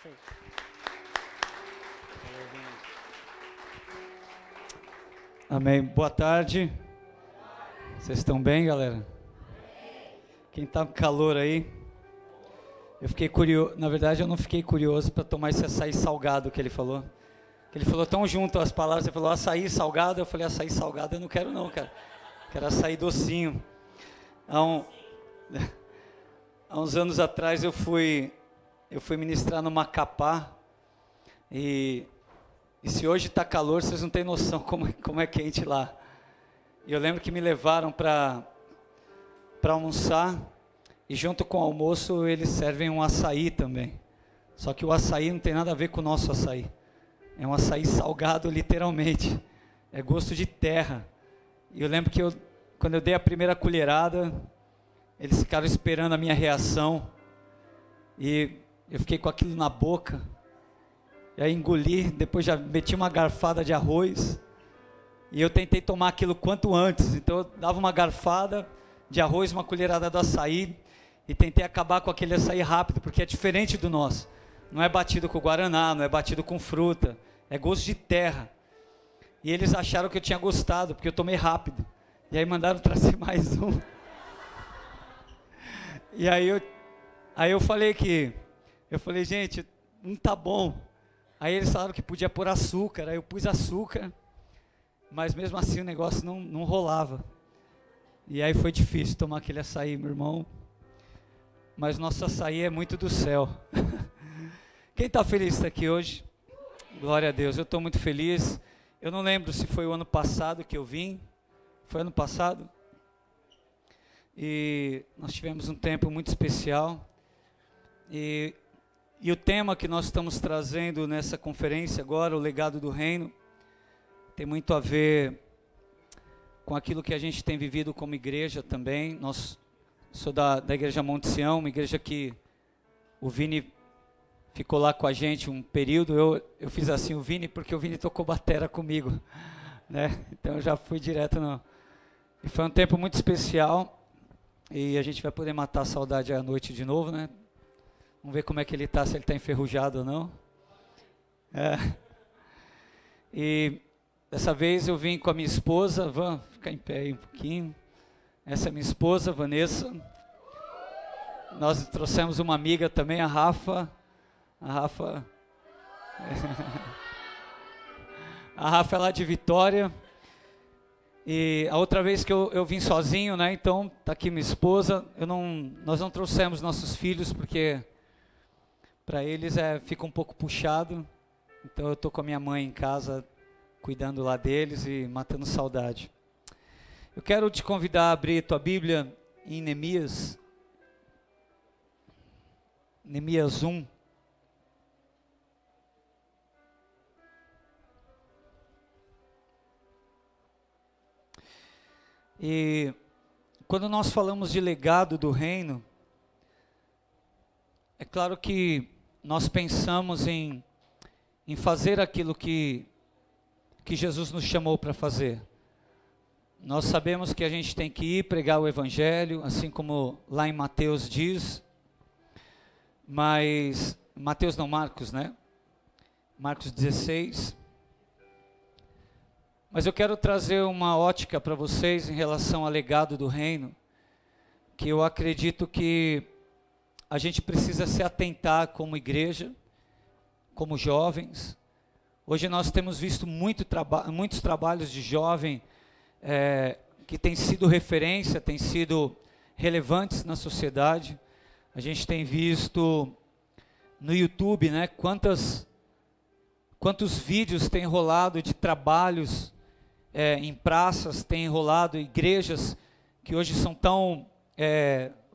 Perfeito. Amém. Boa tarde. Vocês estão bem, galera? Quem está com calor aí? Eu fiquei curioso. Na verdade, eu não fiquei curioso para tomar esse açaí salgado que ele falou. Que ele falou tão junto as palavras. Ele falou açaí salgado. Eu falei açaí salgado eu não quero não, cara. Quero açaí docinho. Há uns anos atrás eu fui ministrar no Macapá. E se hoje está calor, vocês não têm noção como é quente lá. E eu lembro que me levaram para almoçar, e junto com o almoço eles servem um açaí também. Só que o açaí não tem nada a ver com o nosso açaí. É um açaí salgado, literalmente. É gosto de terra. E eu lembro que quando eu dei a primeira colherada, eles ficaram esperando a minha reação. E eu fiquei com aquilo na boca. E aí engoli, depois já meti uma garfada de arroz. E eu tentei tomar aquilo quanto antes. Então eu dava uma garfada de arroz, uma colherada do açaí. E tentei acabar com aquele açaí rápido, porque é diferente do nosso. Não é batido com guaraná, não é batido com fruta. É gosto de terra. E eles acharam que eu tinha gostado, porque eu tomei rápido. E aí mandaram trazer mais um. E aí eu falei gente, não tá bom. Aí eles falaram que podia pôr açúcar. Aí eu pus açúcar. Mas mesmo assim o negócio não rolava. E aí foi difícil tomar aquele açaí, meu irmão. Mas nosso açaí é muito do céu. Quem está feliz está aqui hoje? Glória a Deus, eu estou muito feliz. Eu não lembro se foi o ano passado que eu vim. Foi ano passado? E nós tivemos um tempo muito especial. E o tema que nós estamos trazendo nessa conferência agora, o legado do reino, tem muito a ver com aquilo que a gente tem vivido como igreja também. Sou da igreja Monte Sião, uma igreja que o Vini ficou lá com a gente um período. Eu fiz assim o Vini porque o Vini tocou batera comigo, né? Então eu já fui direto E foi um tempo muito especial. E a gente vai poder matar a saudade à noite de novo, né? Vamos ver como é que ele está, se ele está enferrujado ou não. E dessa vez eu vim com a minha esposa. Vamos ficar em pé aí um pouquinho. Essa é minha esposa, Vanessa. Nós trouxemos uma amiga também, a Rafa. A Rafa é lá de Vitória. E a outra vez que eu vim sozinho, né? Então, tá aqui minha esposa. Nós não trouxemos nossos filhos porque para eles fica um pouco puxado. Então eu tô com a minha mãe em casa, cuidando lá deles e matando saudade. Eu quero te convidar a abrir tua Bíblia em Neemias 1. E quando nós falamos de legado do reino, é claro que nós pensamos em fazer aquilo que Jesus nos chamou para fazer. Nós sabemos que a gente tem que ir pregar o Evangelho, assim como lá em Mateus diz, mas, Mateus não, Marcos, né? Marcos 16. Mas eu quero trazer uma ótica para vocês em relação ao legado do reino, que eu acredito que a gente precisa se atentar como igreja, como jovens. Hoje nós temos visto muitos trabalhos de jovem que têm sido referência, têm sido relevantes na sociedade. A gente tem visto no YouTube, né, quantos vídeos têm rolado de trabalhos em praças, têm rolado igrejas que hoje são tão,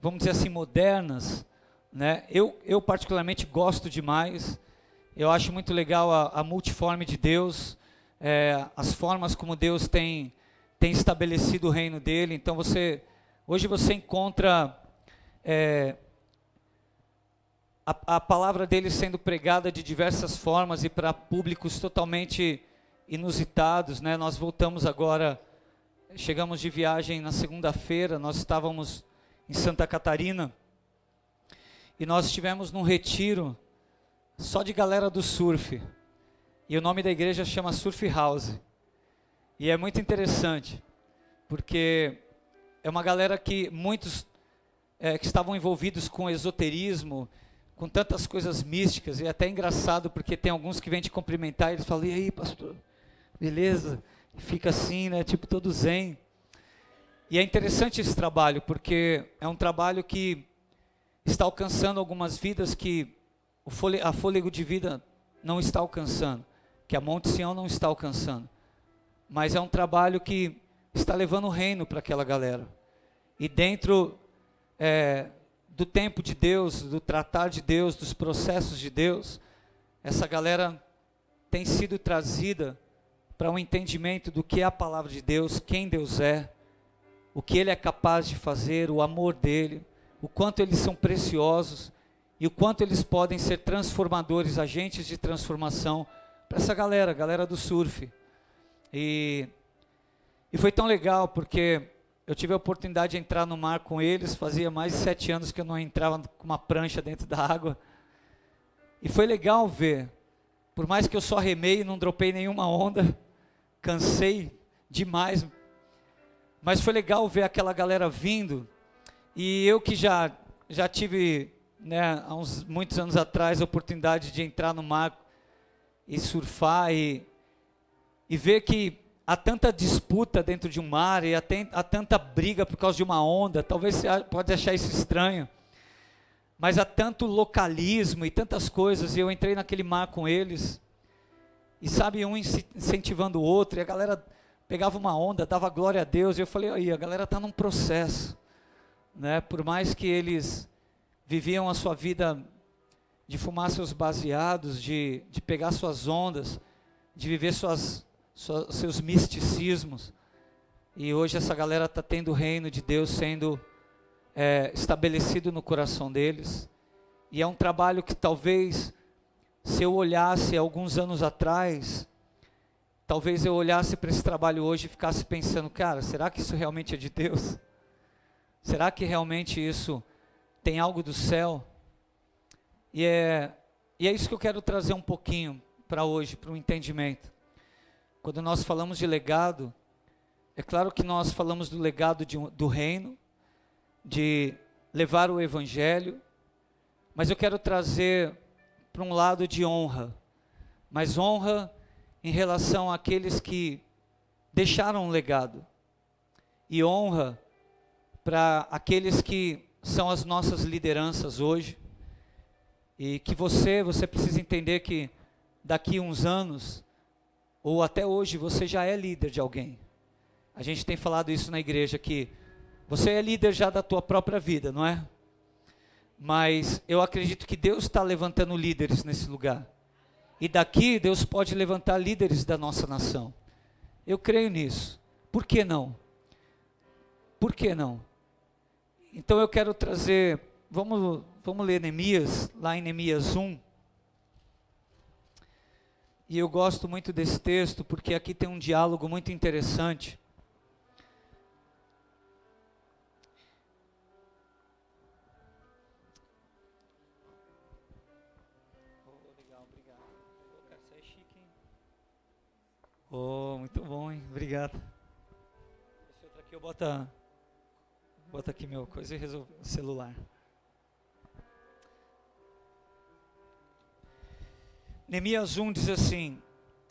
vamos dizer assim, modernas, né? Eu particularmente gosto demais. Eu acho muito legal a multiforme de Deus, as formas como Deus tem estabelecido o reino dele. Então hoje você encontra a palavra dele sendo pregada de diversas formas e para públicos totalmente inusitados, né? Nós voltamos agora, chegamos de viagem na segunda-feira, nós estávamos em Santa Catarina e nós estivemos num retiro só de galera do surf. E o nome da igreja chama Surf House. E é muito interessante, porque é uma galera que muitos que estavam envolvidos com esoterismo, com tantas coisas místicas, e é até engraçado, porque tem alguns que vêm te cumprimentar, e eles falam, e aí pastor, beleza? E fica assim, né, tipo todo zen. E é interessante esse trabalho, porque é um trabalho que está alcançando algumas vidas que a fôlego de vida não está alcançando, que a Monte Sião não está alcançando. Mas é um trabalho que está levando o reino para aquela galera. E dentro do tempo de Deus, do tratar de Deus, dos processos de Deus, essa galera tem sido trazida para um entendimento do que é a palavra de Deus, quem Deus é, o que Ele é capaz de fazer, o amor dEle, o quanto eles são preciosos e o quanto eles podem ser transformadores, agentes de transformação para essa galera do surf. E foi tão legal, porque eu tive a oportunidade de entrar no mar com eles, fazia mais de 7 anos que eu não entrava com uma prancha dentro da água. E foi legal ver, por mais que eu só remei e não dropei nenhuma onda, cansei demais, mas foi legal ver aquela galera vindo, e eu que já tive, né, há muitos anos atrás, a oportunidade de entrar no mar e surfar, e ver que há tanta disputa dentro de um mar, e há tanta briga por causa de uma onda. Talvez você pode achar isso estranho, mas há tanto localismo e tantas coisas, e eu entrei naquele mar com eles, e sabe, um incentivando o outro, e a galera pegava uma onda, dava glória a Deus, e eu falei, aí, a galera está num processo, né? Por mais que eles viviam a sua vida de fumar seus baseados, de pegar suas ondas, de viver seus misticismos, e hoje essa galera está tendo o reino de Deus sendo estabelecido no coração deles, e é um trabalho que talvez, se eu olhasse alguns anos atrás, talvez eu olhasse para esse trabalho hoje e ficasse pensando, cara, será que isso realmente é de Deus? Será que realmente isso tem algo do céu? E é isso que eu quero trazer um pouquinho para hoje, para o entendimento. Quando nós falamos de legado, é claro que nós falamos do legado do reino, de levar o evangelho, mas eu quero trazer para um lado de honra, mas honra em relação àqueles que deixaram um legado, e honra para aqueles que são as nossas lideranças hoje, e que você precisa entender que daqui a uns anos, ou até hoje, você já é líder de alguém. A gente tem falado isso na igreja, que você é líder já da tua própria vida, não é? Mas eu acredito que Deus está levantando líderes nesse lugar. E daqui Deus pode levantar líderes da nossa nação. Eu creio nisso. Por que não? Por que não? Então eu quero trazer, vamos ler Neemias, lá em Neemias 1. E eu gosto muito desse texto, porque aqui tem um diálogo muito interessante. Legal, obrigado. Cara, isso é chique, hein? Oh, muito bom, hein? Obrigado. Esse outro aqui eu boto aqui meu coisa e resolvo o celular. Neemias 1 diz assim: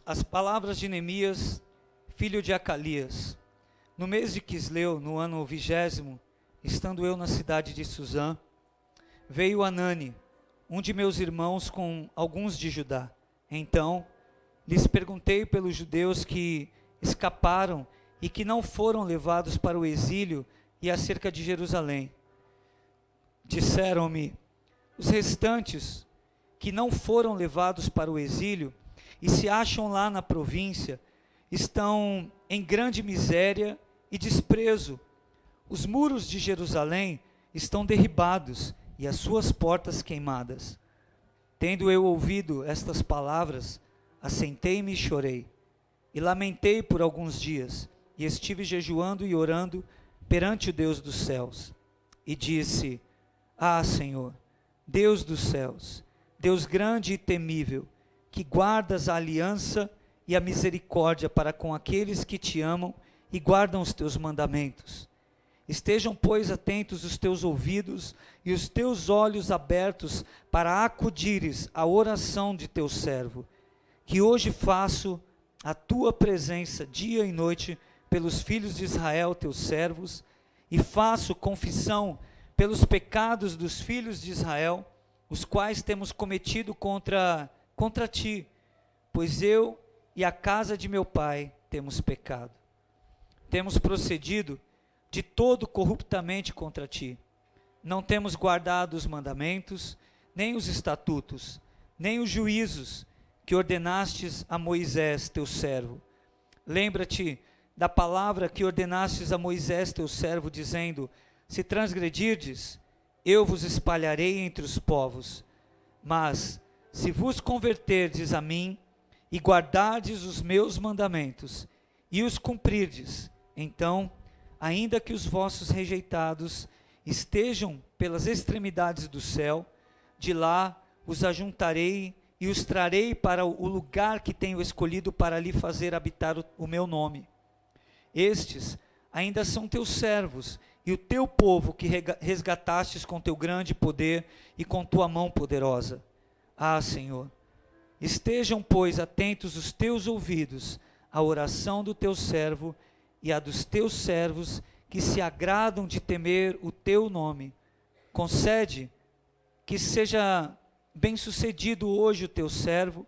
as palavras de Neemias, filho de Acalias. No mês de Quisleu, no ano 20º, estando eu na cidade de Suzã, veio Anani, um de meus irmãos, com alguns de Judá. Então lhes perguntei pelos judeus que escaparam e que não foram levados para o exílio e acerca de Jerusalém. Disseram-me: os restantes que não foram levados para o exílio e se acham lá na província, estão em grande miséria e desprezo. Os muros de Jerusalém estão derribados e as suas portas queimadas. Tendo eu ouvido estas palavras, assentei-me e chorei, e lamentei por alguns dias, e estive jejuando e orando perante o Deus dos céus. E disse: ah, Senhor, Deus dos céus, Deus grande e temível, que guardas a aliança e a misericórdia para com aqueles que te amam e guardam os teus mandamentos. Estejam, pois, atentos os teus ouvidos e os teus olhos abertos para acudires à oração de teu servo, que hoje faço a tua presença dia e noite pelos filhos de Israel, teus servos, e faço confissão pelos pecados dos filhos de Israel, os quais temos cometido contra ti, pois eu e a casa de meu pai temos pecado. Temos procedido de todo corruptamente contra ti. Não temos guardado os mandamentos, nem os estatutos, nem os juízos que ordenastes a Moisés, teu servo. Lembra-te da palavra que ordenastes a Moisés, teu servo, dizendo: se transgredirdes, eu vos espalharei entre os povos. Mas, se vos converterdes a mim, e guardardes os meus mandamentos, e os cumprirdes, então, ainda que os vossos rejeitados estejam pelas extremidades do céu, de lá os ajuntarei e os trarei para o lugar que tenho escolhido para ali fazer habitar o meu nome. Estes ainda são teus servos e o teu povo que resgatastes com teu grande poder e com tua mão poderosa. Ah, Senhor, estejam, pois, atentos os teus ouvidos à oração do teu servo e a dos teus servos que se agradam de temer o teu nome. Concede que seja bem-sucedido hoje o teu servo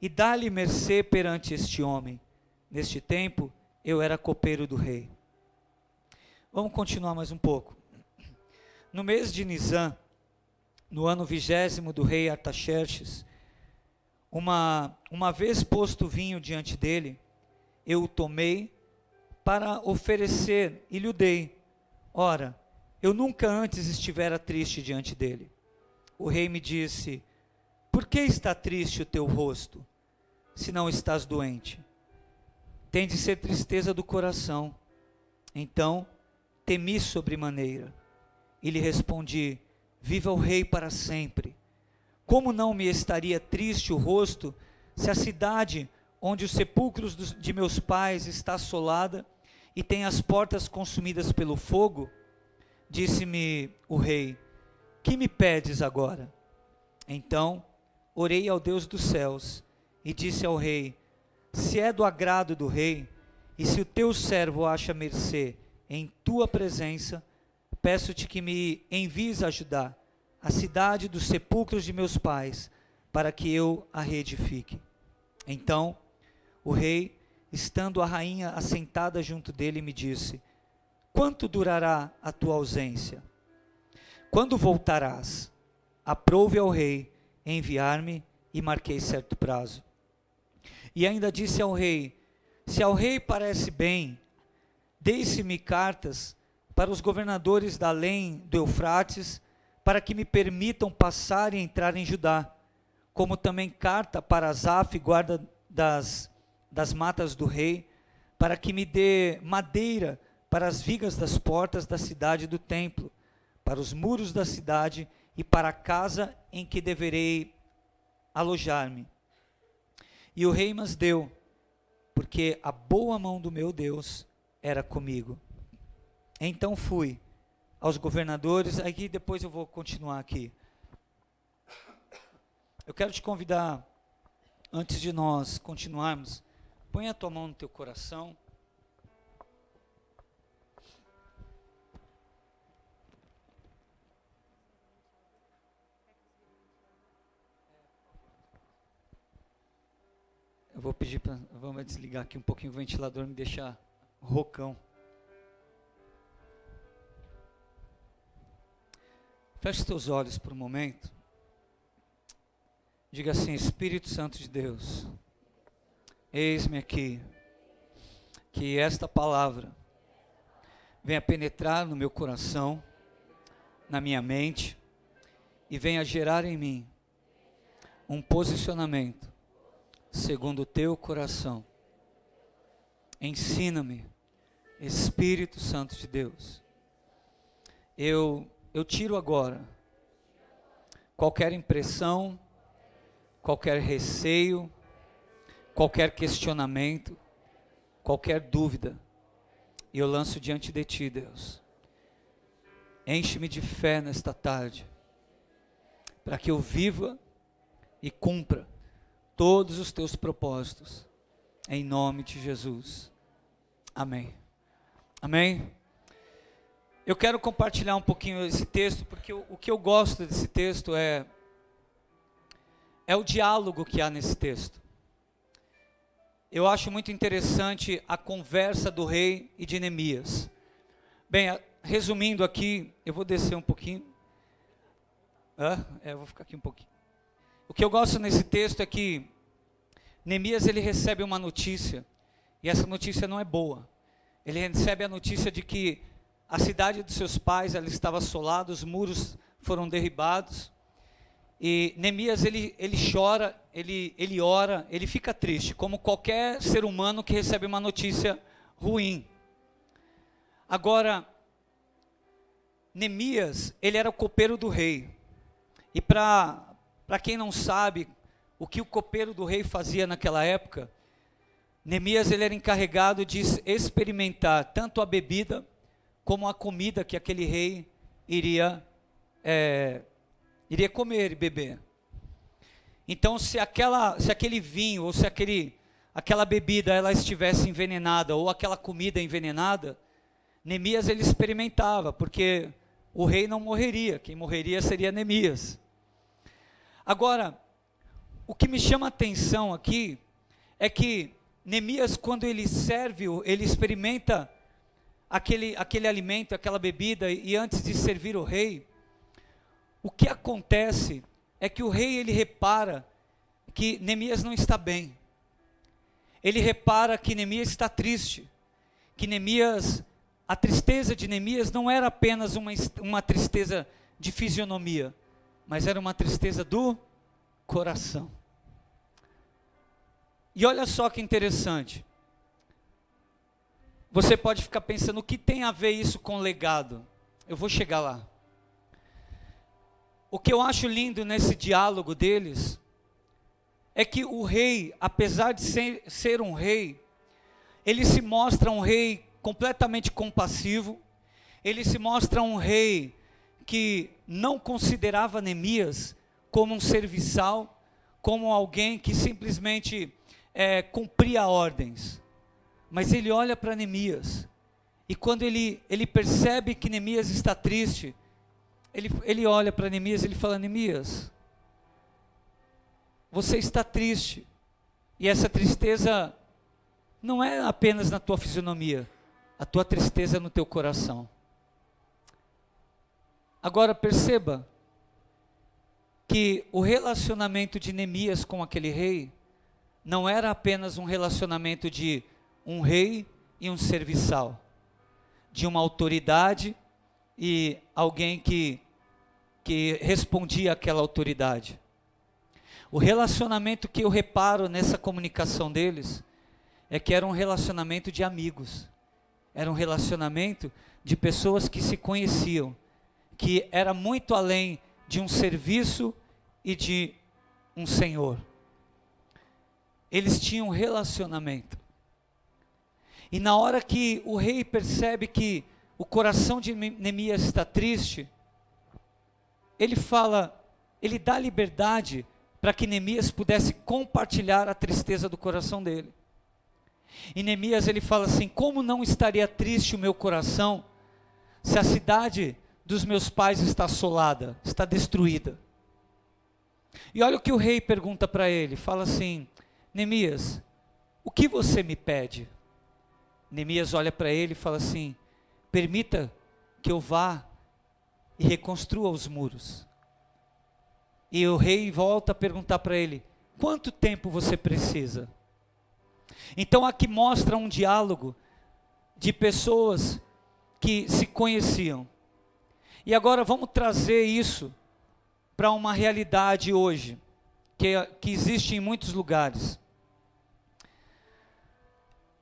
e dá-lhe mercê perante este homem. Neste tempo eu era copeiro do rei. Vamos continuar mais um pouco. No mês de Nisã, no ano 20º do rei Artaxerxes, uma vez posto o vinho diante dele, eu o tomei para oferecer e lhe o dei. Ora, eu nunca antes estivera triste diante dele. O rei me disse: por que está triste o teu rosto, se não estás doente? Tem de ser tristeza do coração. Então temi sobremaneira e lhe respondi: viva o rei para sempre. Como não me estaria triste o rosto, se a cidade onde os sepulcros de meus pais está assolada e tem as portas consumidas pelo fogo? Disse-me o rei: que me pedes agora? Então orei ao Deus dos céus e disse ao rei: se é do agrado do rei, e se o teu servo acha mercê em tua presença, peço-te que me envies a Judá, a cidade dos sepulcros de meus pais, para que eu a reedifique. Então o rei, estando a rainha assentada junto dele, me disse: quanto durará a tua ausência? Quando voltarás? Aprouve ao rei enviar-me, e marquei certo prazo. E ainda disse ao rei: se ao rei parece bem, deixe-me cartas para os governadores da além do Eufrates, para que me permitam passar e entrar em Judá, como também carta para Asaf, guarda das matas do rei, para que me dê madeira para as vigas das portas da cidade e do templo, para os muros da cidade e para a casa em que deverei alojar-me. E o rei mas deu, porque a boa mão do meu Deus era comigo. Então fui aos governadores, aqui depois eu vou continuar aqui. Eu quero te convidar, antes de nós continuarmos, põe a tua mão no teu coração. Eu vou pedir para, vamos desligar aqui um pouquinho o ventilador, me deixar rocão. Feche os teus olhos por um momento. Diga assim: Espírito Santo de Deus, eis-me aqui, que esta palavra venha penetrar no meu coração, na minha mente, e venha gerar em mim um posicionamento segundo o teu coração. Ensina-me, Espírito Santo de Deus. Eu tiro agora qualquer impressão qualquer receio, qualquer questionamento, qualquer dúvida, e eu lanço diante de Ti, Deus. Enche-me de fé nesta tarde, para que eu viva e cumpra todos os Teus propósitos, em nome de Jesus. Amém. Amém. Eu quero compartilhar um pouquinho esse texto, porque o que eu gosto desse texto é o diálogo que há nesse texto. Eu acho muito interessante a conversa do rei e de Neemias. Bem, resumindo aqui, eu vou descer um pouquinho. Eu vou ficar aqui um pouquinho. O que eu gosto nesse texto é que Neemias, ele recebe uma notícia, e essa notícia não é boa. Ele recebe a notícia de que a cidade dos seus pais, ela estava assolada, os muros foram derribados, e Neemias, ele chora, ele ora, ele fica triste, como qualquer ser humano que recebe uma notícia ruim. Agora, Neemias, ele era o copeiro do rei, e para quem não sabe o que o copeiro do rei fazia naquela época, Neemias, ele era encarregado de experimentar tanto a bebida como a comida que aquele rei iria comer e beber. Então, se aquele vinho ou se aquela bebida ela estivesse envenenada ou aquela comida envenenada, Neemias, ele experimentava, porque o rei não morreria, quem morreria seria Neemias. Agora, o que me chama a atenção aqui é que Neemias, quando ele serve, ele experimenta aquele alimento, aquela bebida, e antes de servir o rei, o que acontece é que o rei, ele repara que Neemias não está bem. Ele repara que Neemias está triste, que Neemias, a tristeza de Neemias não era apenas uma tristeza de fisionomia, mas era uma tristeza do coração. E olha só que interessante, você pode ficar pensando, o que tem a ver isso com legado? Eu vou chegar lá. O que eu acho lindo nesse diálogo deles, é que o rei, apesar de ser um rei, ele se mostra um rei completamente compassivo, ele se mostra um rei que não considerava Neemias como um serviçal, como alguém que simplesmente cumpria ordens, mas ele olha para Neemias, e quando ele percebe que Neemias está triste, ele olha para Neemias e ele fala: Neemias, você está triste, e essa tristeza não é apenas na tua fisionomia, a tua tristeza é no teu coração. Agora perceba que o relacionamento de Neemias com aquele rei não era apenas um relacionamento de um rei e um serviçal, de uma autoridade e alguém que respondia àquela autoridade. O relacionamento que eu reparo nessa comunicação deles é que era um relacionamento de amigos, era um relacionamento de pessoas que se conheciam, que era muito além de um serviço e de um senhor. Eles tinham um relacionamento. E na hora que o rei percebe que o coração de Neemias está triste, ele dá liberdade para que Neemias pudesse compartilhar a tristeza do coração dele. E Neemias, ele fala assim: como não estaria triste o meu coração, se a cidade dos meus pais está assolada, está destruída? E olha o que o rei pergunta para ele, fala assim: Neemias, o que você me pede? Neemias olha para ele e fala assim: permita que eu vá e reconstrua os muros. E o rei volta a perguntar para ele: quanto tempo você precisa? Então aqui mostra um diálogo de pessoas que se conheciam. E agora vamos trazer isso para uma realidade hoje, que existe em muitos lugares.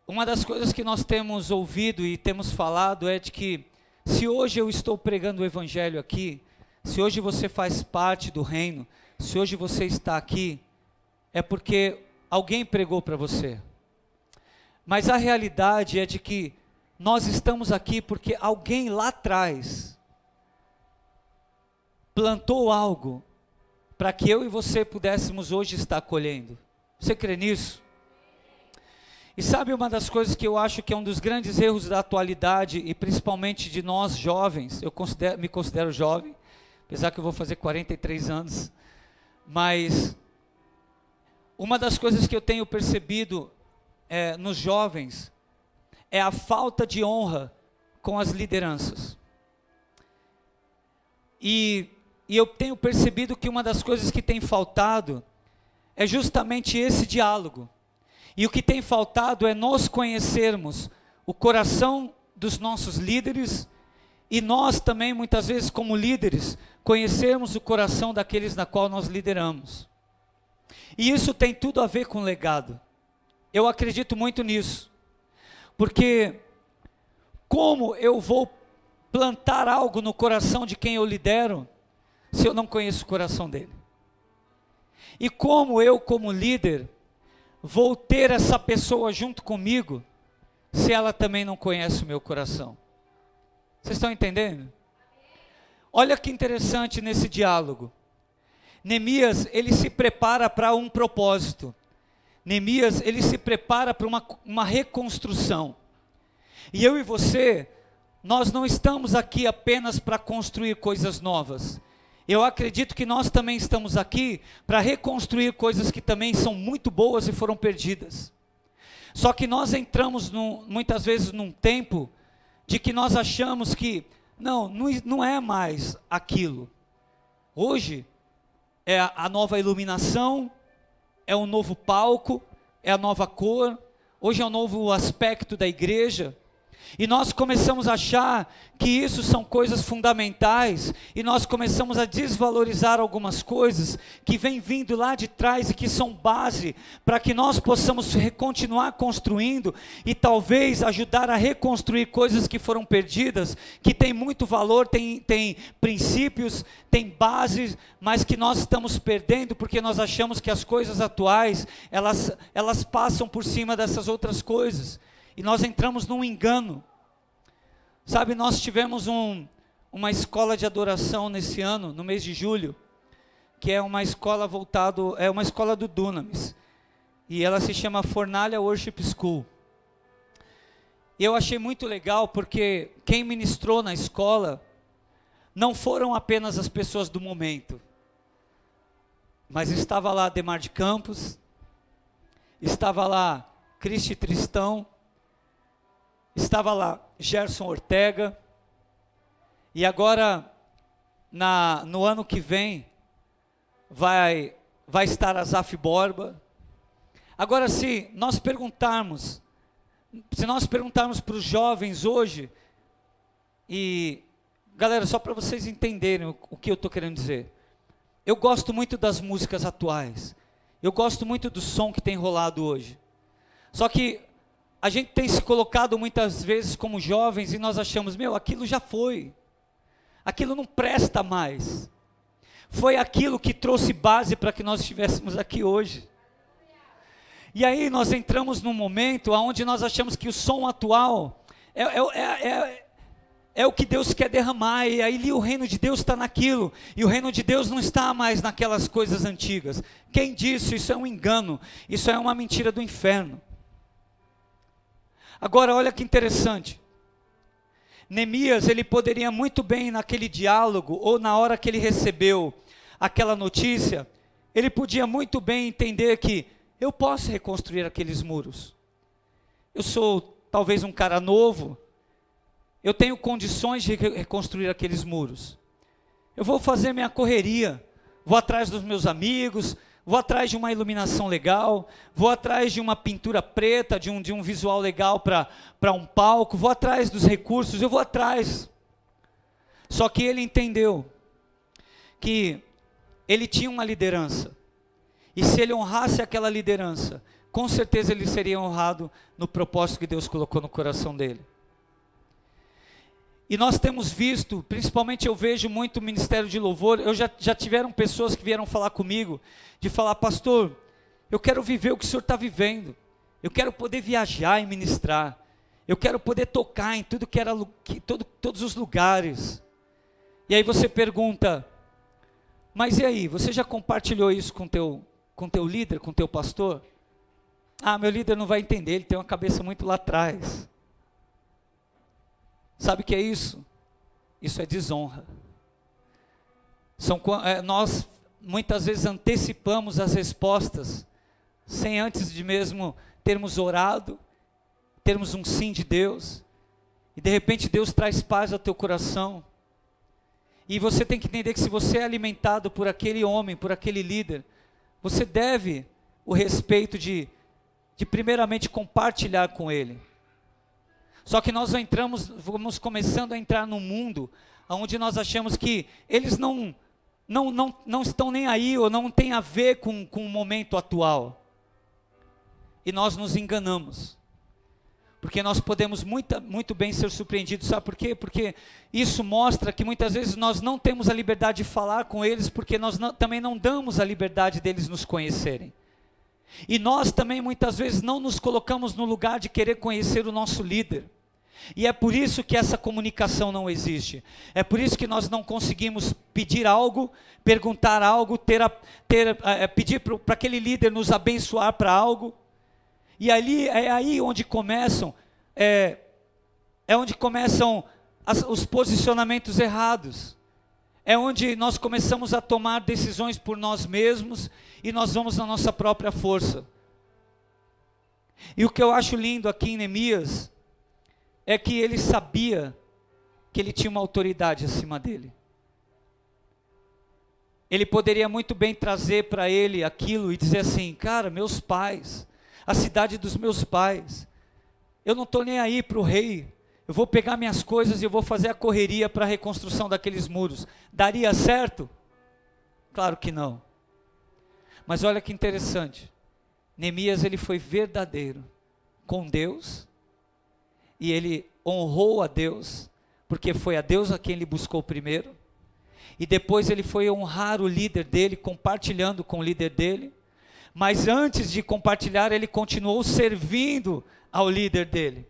Uma das coisas que nós temos ouvido e temos falado é de que, se hoje eu estou pregando o evangelho aqui, se hoje você faz parte do reino, se hoje você está aqui, é porque alguém pregou para você. Mas a realidade é de que nós estamos aqui porque alguém lá atrás plantou algo para que eu e você pudéssemos hoje estar colhendo. Você crê nisso? E sabe uma das coisas que eu acho que é um dos grandes erros da atualidade, e principalmente de nós jovens, me considero jovem, apesar que eu vou fazer 43 anos, mas uma das coisas que eu tenho percebido nos jovens é a falta de honra com as lideranças. E eu tenho percebido que uma das coisas que tem faltado é justamente esse diálogo. E o que tem faltado é nós conhecermos o coração dos nossos líderes e nós também, muitas vezes, como líderes, conhecermos o coração daqueles na qual nós lideramos. E isso tem tudo a ver com legado. Eu acredito muito nisso. Porque como eu vou plantar algo no coração de quem eu lidero, se eu não conheço o coração dele? E como eu, como líder, vou ter essa pessoa junto comigo, se ela também não conhece o meu coração? Vocês estão entendendo? Olha que interessante nesse diálogo. Neemias, ele se prepara para um propósito. Neemias, ele se prepara para uma reconstrução. E eu e você, nós não estamos aqui apenas para construir coisas novas. Eu acredito que nós também estamos aqui para reconstruir coisas que também são muito boas e foram perdidas. Só que nós entramos muitas vezes num tempo de que nós achamos que não é mais aquilo. Hoje é a nova iluminação, é um novo palco, é a nova cor, hoje é um novo aspecto da igreja. E nós começamos a achar que isso são coisas fundamentais, e nós começamos a desvalorizar algumas coisas que vêm vindo lá de trás e que são base para que nós possamos continuar construindo e talvez ajudar a reconstruir coisas que foram perdidas, que tem muito valor, tem princípios, tem bases, mas que nós estamos perdendo porque nós achamos que as coisas atuais, elas passam por cima dessas outras coisas. E nós entramos num engano. Sabe, nós tivemos uma escola de adoração nesse ano, no mês de julho, que é uma escola é uma escola do Dunamis. E ela se chama Fornalha Worship School. E eu achei muito legal porque quem ministrou na escola não foram apenas as pessoas do momento, mas estava lá Ademar de Campos, estava lá Cristi Tristão, estava lá Gerson Ortega, e agora, no ano que vem, vai estar Azaf Borba. Agora, se nós perguntarmos para os jovens hoje, e, galera, só para vocês entenderem o que eu estou querendo dizer, eu gosto muito das músicas atuais, eu gosto muito do som que tem rolado hoje, só que a gente tem se colocado muitas vezes como jovens e nós achamos, aquilo já foi, aquilo não presta mais, foi aquilo que trouxe base para que nós estivéssemos aqui hoje. E aí nós entramos num momento onde nós achamos que o som atual é o que Deus quer derramar, e aí o reino de Deus está naquilo, e o reino de Deus não está mais naquelas coisas antigas. Quem disse? Isso é um engano, isso é uma mentira do inferno. Agora olha que interessante, Neemias, ele poderia muito bem naquele diálogo, ou na hora que ele recebeu aquela notícia, ele podia muito bem entender que eu posso reconstruir aqueles muros, eu sou talvez um cara novo, eu tenho condições de reconstruir aqueles muros, eu vou fazer minha correria, vou atrás dos meus amigos, vou atrás de uma iluminação legal, vou atrás de uma pintura preta, de um visual legal para um palco, vou atrás dos recursos, eu vou atrás. Só que ele entendeu que ele tinha uma liderança, e se ele honrasse aquela liderança, com certeza ele seria honrado no propósito que Deus colocou no coração dele. E nós temos visto, principalmente eu vejo muito o ministério de louvor, já tiveram pessoas que vieram falar comigo, de falar, pastor, Eu quero viver o que o Senhor está vivendo. Eu quero poder viajar e ministrar. Eu quero poder tocar em tudo que era, todos os lugares. E aí você pergunta, mas e aí, você já compartilhou isso com teu líder, com teu pastor? Ah, meu líder não vai entender, ele tem uma cabeça muito lá atrás. Sabe o que é isso? Isso é desonra. Nós muitas vezes antecipamos as respostas, sem antes de mesmo termos orado, termos um sim de Deus, e de repente Deus traz paz ao teu coração, e você tem que entender que se você é alimentado por aquele homem, por aquele líder, você deve o respeito de primeiramente compartilhar com ele. Só que nós vamos começando a entrar num mundo onde nós achamos que eles não estão nem aí, ou não tem a ver com o momento atual. E nós nos enganamos. Porque nós podemos muito bem ser surpreendidos. Sabe por quê? Porque isso mostra que muitas vezes nós não temos a liberdade de falar com eles, porque nós também não damos a liberdade deles nos conhecerem. E nós também muitas vezes não nos colocamos no lugar de querer conhecer o nosso líder. E é por isso que essa comunicação não existe. É por isso que nós não conseguimos pedir algo, perguntar algo, pedir para aquele líder nos abençoar para algo. E ali é aí onde começam os posicionamentos errados. É onde nós começamos a tomar decisões por nós mesmos e nós vamos na nossa própria força. E o que eu acho lindo aqui em Neemias é que ele sabia que ele tinha uma autoridade acima dele. Ele poderia muito bem trazer para ele aquilo e dizer assim, cara, meus pais, a cidade dos meus pais, eu não estou nem aí para o rei, eu vou pegar minhas coisas e eu vou fazer a correria para a reconstrução daqueles muros. Daria certo? Claro que não. Mas olha que interessante, Neemias ele foi verdadeiro com Deus, e ele honrou a Deus, porque foi a Deus a quem ele buscou primeiro, e depois ele foi honrar o líder dele, compartilhando com o líder dele, mas antes de compartilhar, ele continuou servindo ao líder dele,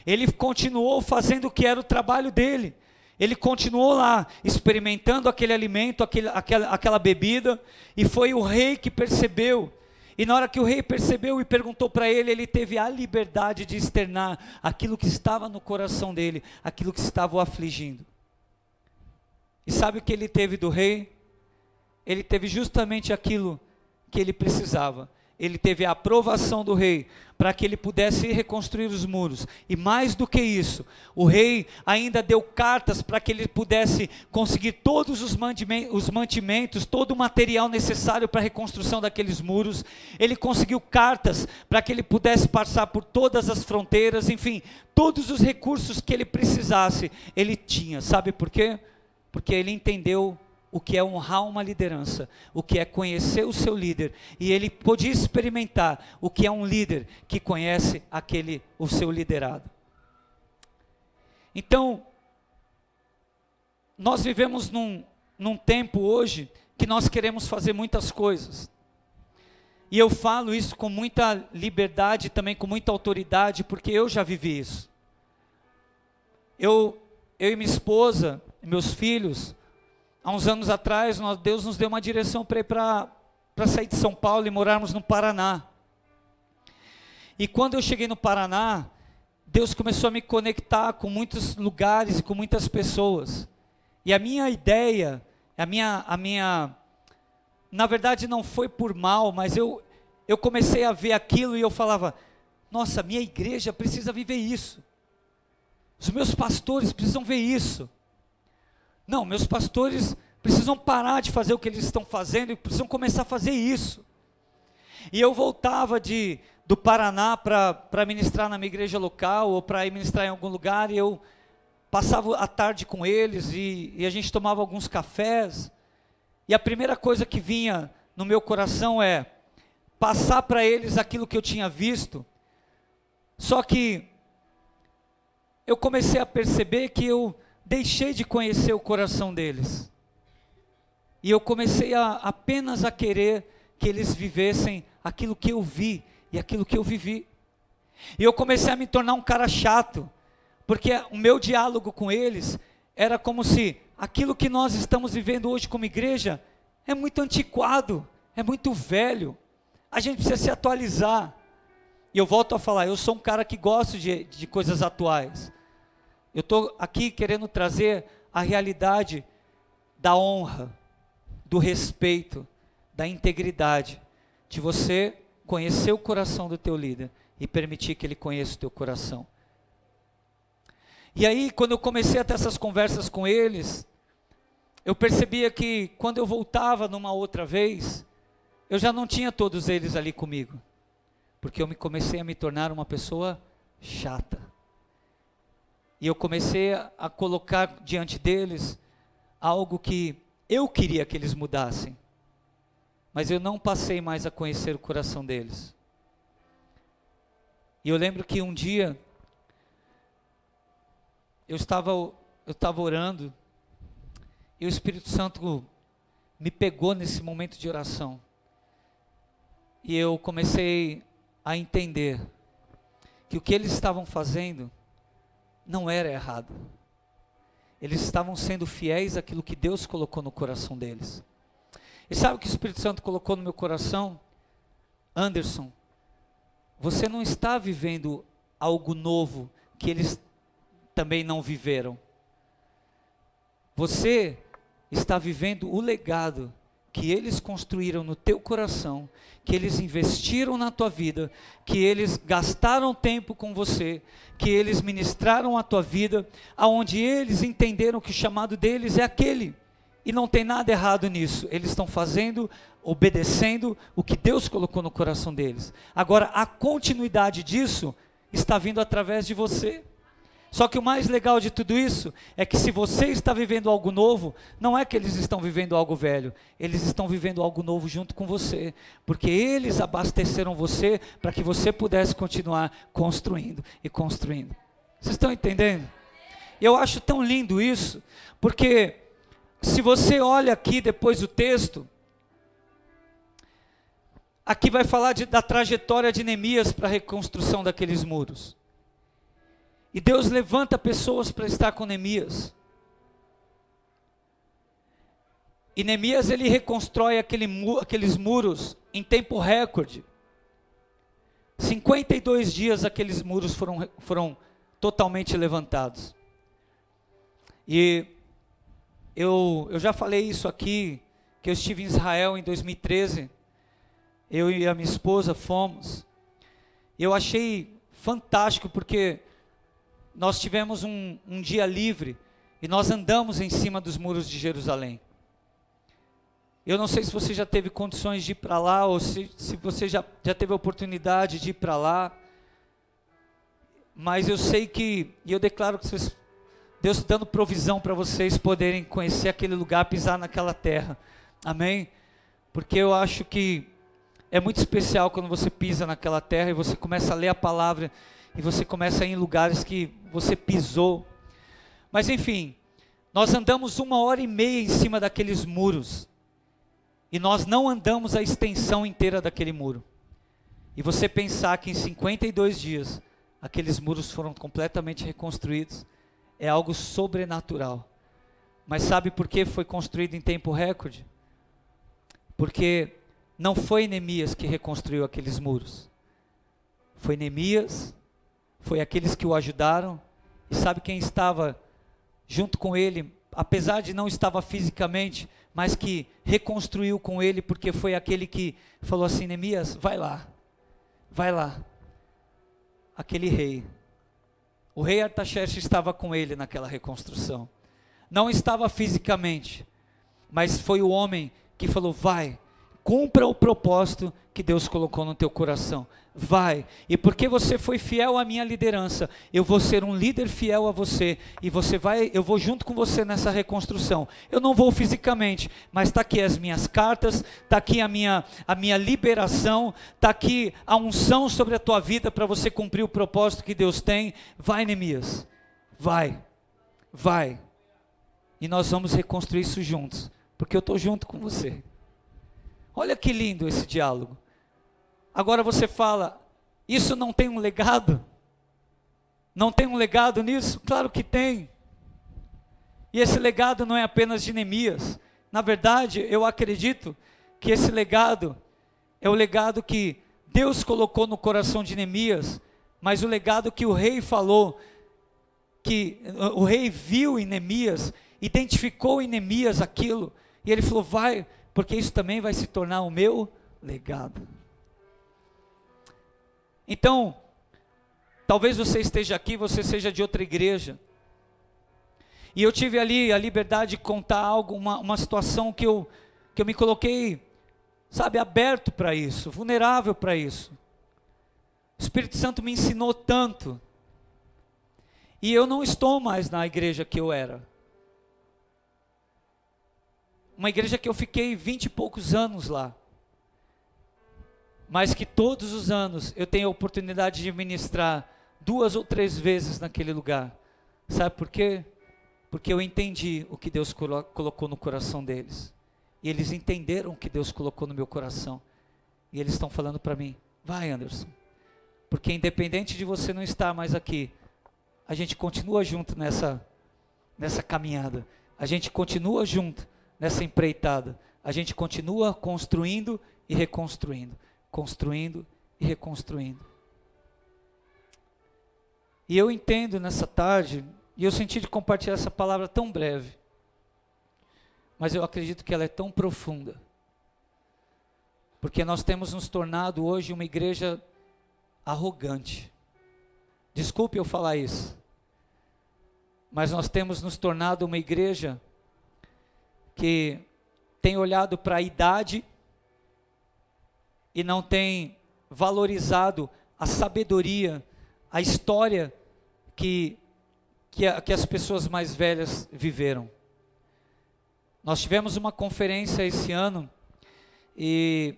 ele continuou fazendo o que era o trabalho dele, ele continuou lá, experimentando aquele alimento, aquela bebida, e foi o rei que percebeu. E na hora que o rei percebeu e perguntou para ele, ele teve a liberdade de externar aquilo que estava no coração dele, aquilo que estava o afligindo. E sabe o que ele teve do rei? Ele teve justamente aquilo que ele precisava. Ele teve a aprovação do rei, para que ele pudesse reconstruir os muros. E mais do que isso, o rei ainda deu cartas para que ele pudesse conseguir todos os mantimentos, todo o material necessário para a reconstrução daqueles muros. Ele conseguiu cartas para que ele pudesse passar por todas as fronteiras, enfim, todos os recursos que ele precisasse, ele tinha. Sabe por quê? Porque ele entendeu o que é honrar uma liderança, o que é conhecer o seu líder, e ele podia experimentar o que é um líder que conhece o seu liderado. Então, nós vivemos num tempo hoje que nós queremos fazer muitas coisas, e eu falo isso com muita liberdade, também com muita autoridade, porque eu já vivi isso. Eu e minha esposa, meus filhos, há uns anos atrás, Deus nos deu uma direção para ir para sair de São Paulo e morarmos no Paraná. E quando eu cheguei no Paraná, Deus começou a me conectar com muitos lugares e com muitas pessoas. E a minha ideia, na verdade não foi por mal, mas eu comecei a ver aquilo e eu falava, nossa, minha igreja precisa viver isso. Os meus pastores precisam ver isso. Não, meus pastores precisam parar de fazer o que eles estão fazendo e precisam começar a fazer isso. E eu voltava do Paraná para ministrar na minha igreja local, ou para ir ministrar em algum lugar, e eu passava a tarde com eles, e a gente tomava alguns cafés, e a primeira coisa que vinha no meu coração é passar para eles aquilo que eu tinha visto, só que eu comecei a perceber que eu deixei de conhecer o coração deles, e eu comecei apenas a querer que eles vivessem aquilo que eu vi e aquilo que eu vivi. E eu comecei a me tornar um cara chato, porque o meu diálogo com eles era como se aquilo que nós estamos vivendo hoje como igreja é muito antiquado, é muito velho, a gente precisa se atualizar. E eu volto a falar, eu sou um cara que gosta de coisas atuais. Eu estou aqui querendo trazer a realidade da honra, do respeito, da integridade, de você conhecer o coração do teu líder e permitir que ele conheça o teu coração. E aí, quando eu comecei a ter essas conversas com eles, eu percebia que quando eu voltava numa outra vez, eu já não tinha todos eles ali comigo, porque eu comecei a me tornar uma pessoa chata. E eu comecei a colocar diante deles algo que eu queria que eles mudassem, mas eu não passei mais a conhecer o coração deles. E eu lembro que um dia, eu estava orando, e o Espírito Santo me pegou nesse momento de oração, e eu comecei a entender que o que eles estavam fazendo não era errado. Eles estavam sendo fiéis àquilo que Deus colocou no coração deles. E sabe o que o Espírito Santo colocou no meu coração? Anderson, você não está vivendo algo novo que eles também não viveram. Você está vivendo o legado que eles construíram no teu coração, que eles investiram na tua vida, que eles gastaram tempo com você, que eles ministraram a tua vida, aonde eles entenderam que o chamado deles é aquele, e não tem nada errado nisso. Eles estão fazendo, obedecendo o que Deus colocou no coração deles. Agora, a continuidade disso está vindo através de você. Só que o mais legal de tudo isso é que se você está vivendo algo novo, não é que eles estão vivendo algo velho, eles estão vivendo algo novo junto com você, porque eles abasteceram você para que você pudesse continuar construindo e construindo. Vocês estão entendendo? Eu acho tão lindo isso, porque se você olha aqui depois o texto, aqui vai falar da trajetória de Neemias para a reconstrução daqueles muros. E Deus levanta pessoas para estar com Neemias. E Neemias, ele reconstrói aqueles muros em tempo recorde. 52 dias aqueles muros foram totalmente levantados. E eu já falei isso aqui, que eu estive em Israel em 2013. Eu e a minha esposa fomos. Eu achei fantástico, porque nós tivemos um dia livre, e nós andamos em cima dos muros de Jerusalém. Eu não sei se você já teve condições de ir para lá, ou se você já teve a oportunidade de ir para lá, mas eu sei que, e eu declaro que Deus dando provisão para vocês poderem conhecer aquele lugar, pisar naquela terra, amém? Porque eu acho que é muito especial quando você pisa naquela terra, e você começa a ler a palavra, e você começa a ir em lugares que você pisou. Mas enfim, nós andamos 1h30 em cima daqueles muros, e nós não andamos a extensão inteira daquele muro. E você pensar que em 52 dias, aqueles muros foram completamente reconstruídos, é algo sobrenatural. Mas sabe por que foi construído em tempo recorde? Porque não foi Neemias que reconstruiu aqueles muros. Foi Neemias, foi aqueles que o ajudaram, e sabe quem estava junto com ele, apesar de não estava fisicamente, mas que reconstruiu com ele, porque foi aquele que falou assim: Neemias, vai lá, aquele rei, o rei Artaxerxes estava com ele naquela reconstrução, não estava fisicamente, mas foi o homem que falou: vai, cumpra o propósito que Deus colocou no teu coração, vai, e porque você foi fiel à minha liderança, eu vou ser um líder fiel a você, e eu vou junto com você nessa reconstrução. Eu não vou fisicamente, mas está aqui as minhas cartas, está aqui a minha liberação, está aqui a unção sobre a tua vida, para você cumprir o propósito que Deus tem. Vai, Neemias, vai, e nós vamos reconstruir isso juntos, porque eu estou junto com você. Olha que lindo esse diálogo. Agora você fala, isso não tem um legado? Não tem um legado nisso? Claro que tem. E esse legado não é apenas de Neemias. Na verdade, eu acredito que esse legado é o legado que Deus colocou no coração de Neemias, mas o legado que o rei falou, que o rei viu em Neemias, identificou em Neemias aquilo, e ele falou, vai, porque isso também vai se tornar o meu legado. Então, talvez você esteja aqui, você seja de outra igreja, e eu tive ali a liberdade de contar algo, uma situação que eu me coloquei, sabe, aberto para isso, vulnerável para isso. O Espírito Santo me ensinou tanto, e eu não estou mais na igreja que eu era. Uma igreja que eu fiquei 20 e poucos anos lá, mas que todos os anos eu tenho a oportunidade de ministrar 2 ou 3 vezes naquele lugar. Sabe por quê? Porque eu entendi o que Deus colocou no coração deles, e eles entenderam o que Deus colocou no meu coração, e eles estão falando para mim, vai Anderson, porque independente de você não estar mais aqui, a gente continua junto nessa caminhada, a gente continua junto nessa empreitada, a gente continua construindo e reconstruindo, construindo e reconstruindo. E eu entendo nessa tarde, e eu senti de compartilhar essa palavra tão breve, mas eu acredito que ela é tão profunda, porque nós temos nos tornado hoje uma igreja arrogante. Desculpe eu falar isso, mas nós temos nos tornado uma igreja que tem olhado para a idade e não tem valorizado a sabedoria, a história que as pessoas mais velhas viveram. Nós tivemos uma conferência esse ano, e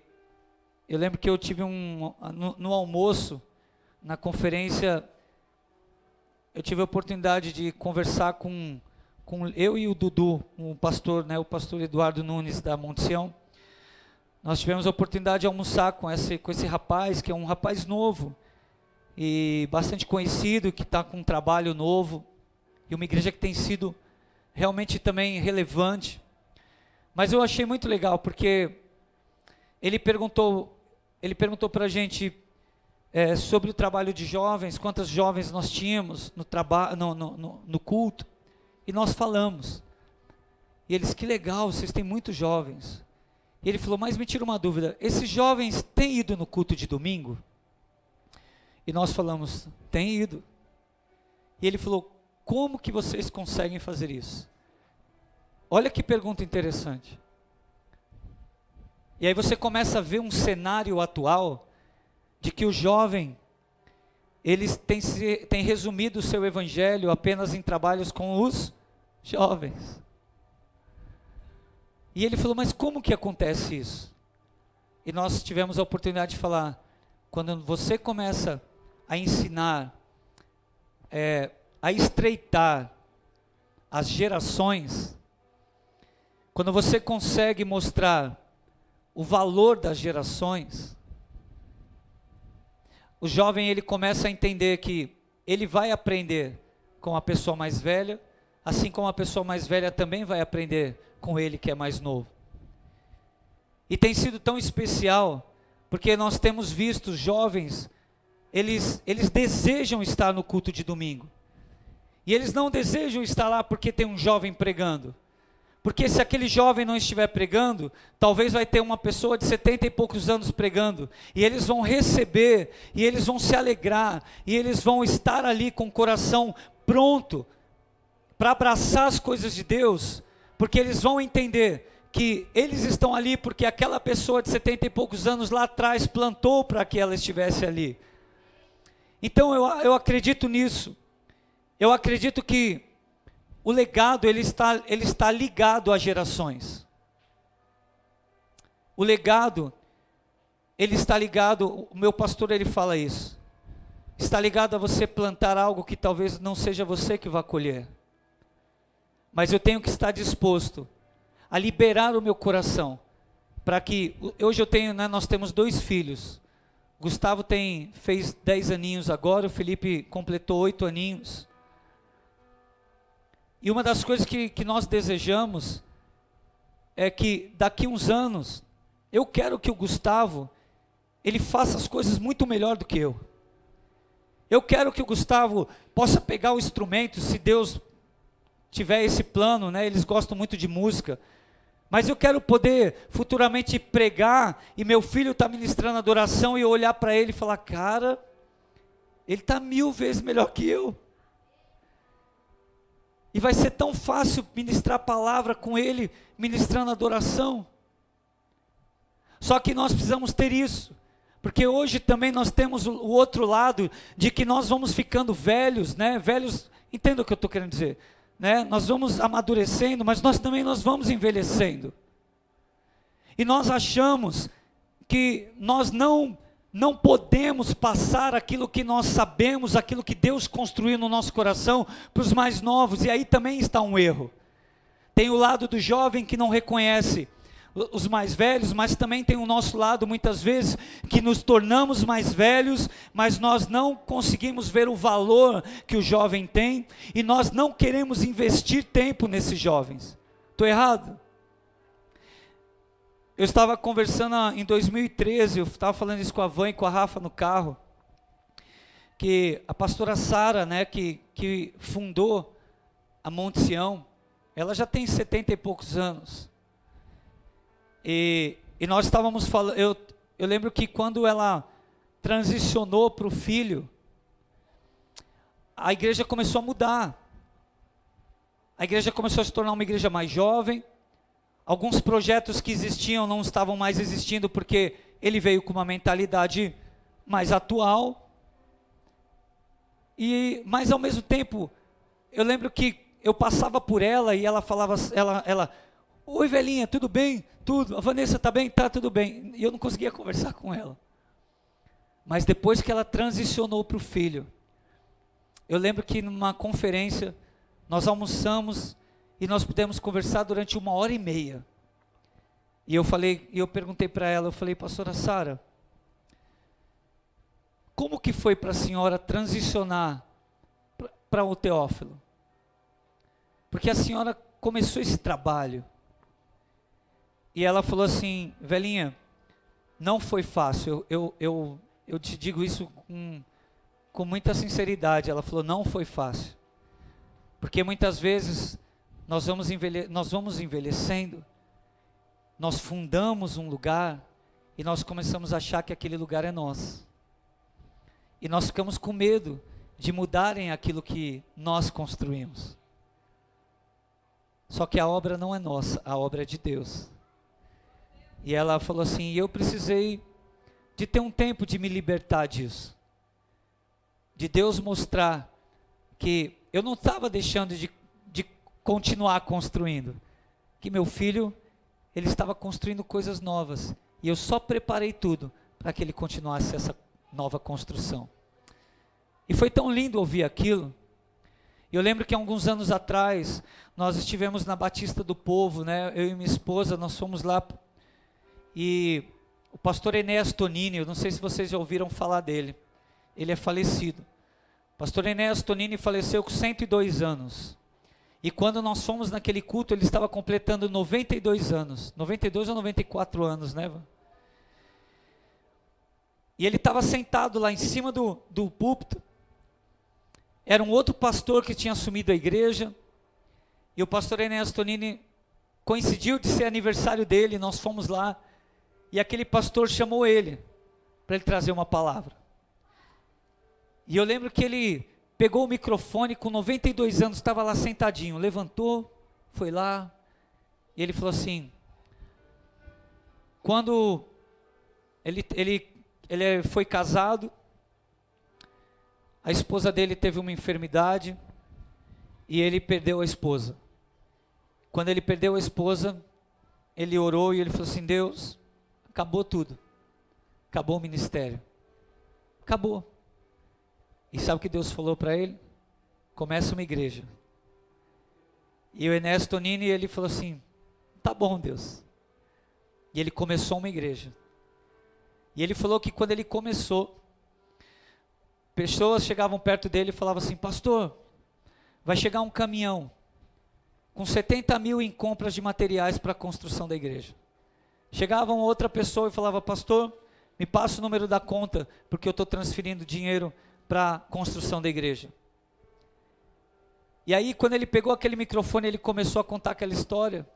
eu lembro que eu tive no almoço, na conferência, eu tive a oportunidade de conversar com eu e o Dudu, o pastor Eduardo Nunes da Monte Sião. Nós tivemos a oportunidade de almoçar com esse rapaz, que é um rapaz novo, e bastante conhecido, que está com um trabalho novo, e uma igreja que tem sido realmente também relevante. Mas eu achei muito legal, porque ele perguntou para a gente sobre o trabalho de jovens, quantas jovens nós tínhamos no culto, e nós falamos. E eles, que legal, vocês têm muitos jovens. E ele falou, mas me tira uma dúvida, esses jovens têm ido no culto de domingo? E nós falamos, têm ido. E ele falou, como que vocês conseguem fazer isso? Olha que pergunta interessante. E aí você começa a ver um cenário atual, de que o jovem, eles têm resumido o seu evangelho apenas em trabalhos com os jovens. E ele falou, mas como que acontece isso? E nós tivemos a oportunidade de falar, quando você começa a ensinar, a estreitar as gerações, quando você consegue mostrar o valor das gerações, o jovem ele começa a entender que ele vai aprender com a pessoa mais velha, assim como a pessoa mais velha também vai aprender com ele que é mais novo. E tem sido tão especial, porque nós temos visto jovens, eles desejam estar no culto de domingo, e eles não desejam estar lá porque tem um jovem pregando, porque se aquele jovem não estiver pregando, talvez vai ter uma pessoa de 70 e poucos anos pregando, e eles vão receber, e eles vão se alegrar, e eles vão estar ali com o coração pronto, para abraçar as coisas de Deus, porque eles vão entender que eles estão ali porque aquela pessoa de 70 e poucos anos lá atrás plantou para que ela estivesse ali. Então eu acredito nisso, eu acredito que o legado ele está ligado às gerações. O legado, ele está ligado, o meu pastor ele fala isso, está ligado a você plantar algo que talvez não seja você que vá colher, mas eu tenho que estar disposto a liberar o meu coração, para que, hoje nós temos 2 filhos, Gustavo fez 10 aninhos agora, o Felipe completou 8 aninhos. E uma das coisas que nós desejamos é que daqui uns anos, eu quero que o Gustavo, ele faça as coisas muito melhor do que eu. Eu quero que o Gustavo possa pegar o instrumento, se Deus tiver esse plano, né? Eles gostam muito de música. Mas eu quero poder futuramente pregar e meu filho está ministrando adoração e eu olhar para ele e falar, cara, ele está 1000 vezes melhor que eu. E vai ser tão fácil ministrar a palavra com ele, ministrando adoração. Só que nós precisamos ter isso. Porque hoje também nós temos o outro lado, de que nós vamos ficando velhos, né? Velhos, entenda o que eu estou querendo dizer. Né? Nós vamos amadurecendo, mas nós vamos envelhecendo. E nós achamos que nós não podemos passar aquilo que nós sabemos, aquilo que Deus construiu no nosso coração, para os mais novos, e aí também está um erro. Tem o lado do jovem que não reconhece os mais velhos, mas também tem o nosso lado, muitas vezes, que nos tornamos mais velhos, mas nós não conseguimos ver o valor que o jovem tem, e nós não queremos investir tempo nesses jovens. Estou errado? Eu estava conversando em 2013, eu estava falando isso com a Van e com a Rafa no carro, que a pastora Sara, né, que fundou a Monte Sião, ela já tem 70 e poucos anos. E nós estávamos falando, eu lembro que quando ela transicionou para o filho, a igreja começou a mudar. A igreja começou a se tornar uma igreja mais jovem. Alguns projetos que existiam não estavam mais existindo porque ele veio com uma mentalidade mais atual. Mas ao mesmo tempo, eu lembro que eu passava por ela e ela falava, oi velhinha, tudo bem? Tudo. A Vanessa está bem? Tá, tudo bem. E eu não conseguia conversar com ela. Mas depois que ela transicionou para o filho, eu lembro que numa conferência, nós almoçamos e nós pudemos conversar durante 1h30. E eu perguntei para ela, eu falei, pastora Sara, como que foi para a senhora transicionar para o Teófilo? Porque a senhora começou esse trabalho. E ela falou assim, velhinha, não foi fácil, eu te digo isso com muita sinceridade. Ela falou, não foi fácil, porque muitas vezes nós vamos envelhecendo, nós fundamos um lugar e nós começamos a achar que aquele lugar é nosso, e nós ficamos com medo de mudarem aquilo que nós construímos. Só que a obra não é nossa, a obra é de Deus. E ela falou assim, eu precisei de ter um tempo de me libertar disso. De Deus mostrar que eu não estava deixando de continuar construindo. Que meu filho, ele estava construindo coisas novas. E eu só preparei tudo para que ele continuasse essa nova construção. E foi tão lindo ouvir aquilo. Eu lembro que há alguns anos atrás, nós estivemos na Batista do Povo, né? Eu e minha esposa, nós fomos lá. E o pastor Enéas Tonini, eu não sei se vocês já ouviram falar dele, ele é falecido. O pastor Enéas Tonini faleceu com 102 anos. E quando nós fomos naquele culto, ele estava completando 92 anos. 92 ou 94 anos, né? E ele estava sentado lá em cima do púlpito. Era um outro pastor que tinha assumido a igreja. E o pastor Enéas Tonini coincidiu de ser aniversário dele, nós fomos lá. E aquele pastor chamou ele, para ele trazer uma palavra. E eu lembro que ele pegou o microfone, com 92 anos, estava lá sentadinho, levantou, foi lá, e ele falou assim, quando ele foi casado, a esposa dele teve uma enfermidade, e ele perdeu a esposa. Quando ele perdeu a esposa, ele orou e ele falou assim, Deus, acabou tudo, acabou o ministério, acabou. E sabe o que Deus falou para ele? Começa uma igreja. E o Enéas Tonini, ele falou assim, tá bom Deus. E ele começou uma igreja. E ele falou que quando ele começou, pessoas chegavam perto dele e falavam assim: pastor, vai chegar um caminhão com 70 mil em compras de materiais para a construção da igreja. Chegava uma outra pessoa e falava: pastor, me passa o número da conta, porque eu estou transferindo dinheiro para a construção da igreja. E aí, quando ele pegou aquele microfone, ele começou a contar aquela história.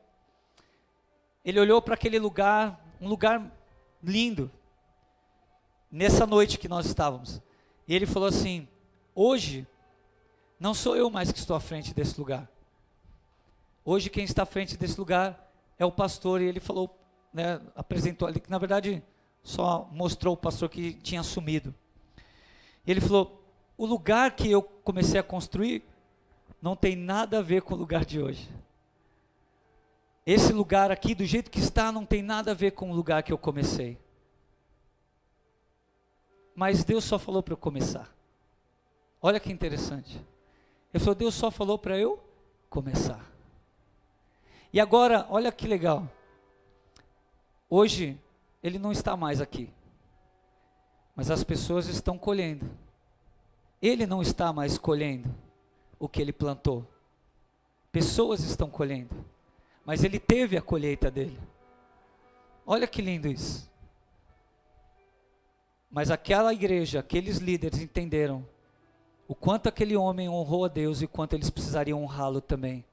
Ele olhou para aquele lugar, um lugar lindo, nessa noite que nós estávamos. E ele falou assim: hoje, não sou eu mais que estou à frente desse lugar. Hoje quem está à frente desse lugar é o pastor. E ele falou, né, apresentou ali, que na verdade só mostrou o pastor que tinha assumido. E ele falou: o lugar que eu comecei a construir não tem nada a ver com o lugar de hoje. Esse lugar aqui, do jeito que está, não tem nada a ver com o lugar que eu comecei. Mas Deus só falou para eu começar. Olha que interessante. Ele falou: Deus só falou para eu começar. E agora, olha que legal. Hoje, ele não está mais aqui. Mas as pessoas estão colhendo. Ele não está mais colhendo o que ele plantou. Pessoas estão colhendo. Mas ele teve a colheita dele. Olha que lindo isso. Mas aquela igreja, aqueles líderes entenderam o quanto aquele homem honrou a Deus e o quanto eles precisariam honrá-lo também.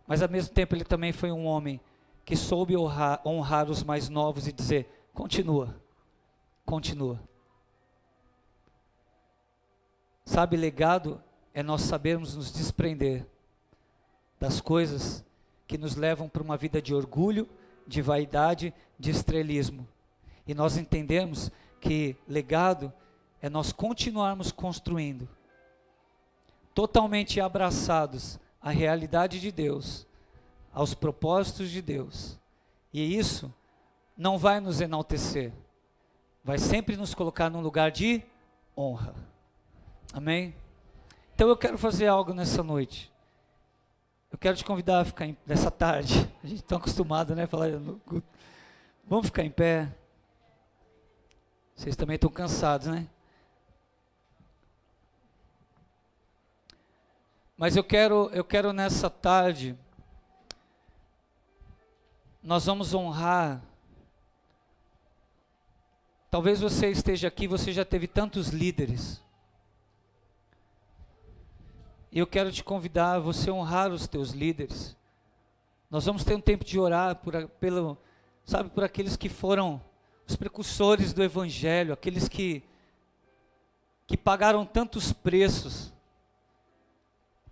Mas ao mesmo tempo ele também foi um homem que soube honrar os mais novos e dizer: continua, continua. Sabe, legado é nós sabermos nos desprender das coisas que nos levam para uma vida de orgulho, de vaidade, de estrelismo. E nós entendemos que legado é nós continuarmos construindo, totalmente abraçados à realidade de Deus, aos propósitos de Deus. E isso não vai nos enaltecer, vai sempre nos colocar num lugar de honra. Amém? Então eu quero fazer algo nessa noite. Eu quero te convidar a ficar nessa tarde. A gente está acostumado, né, a falar no culto. Vamos ficar em pé. Vocês também estão cansados, né? Mas eu quero nessa tarde, nós vamos honrar. Talvez você esteja aqui, você já teve tantos líderes. E eu quero te convidar a você honrar os teus líderes. Nós vamos ter um tempo de orar por aqueles que foram os precursores do Evangelho, aqueles que pagaram tantos preços,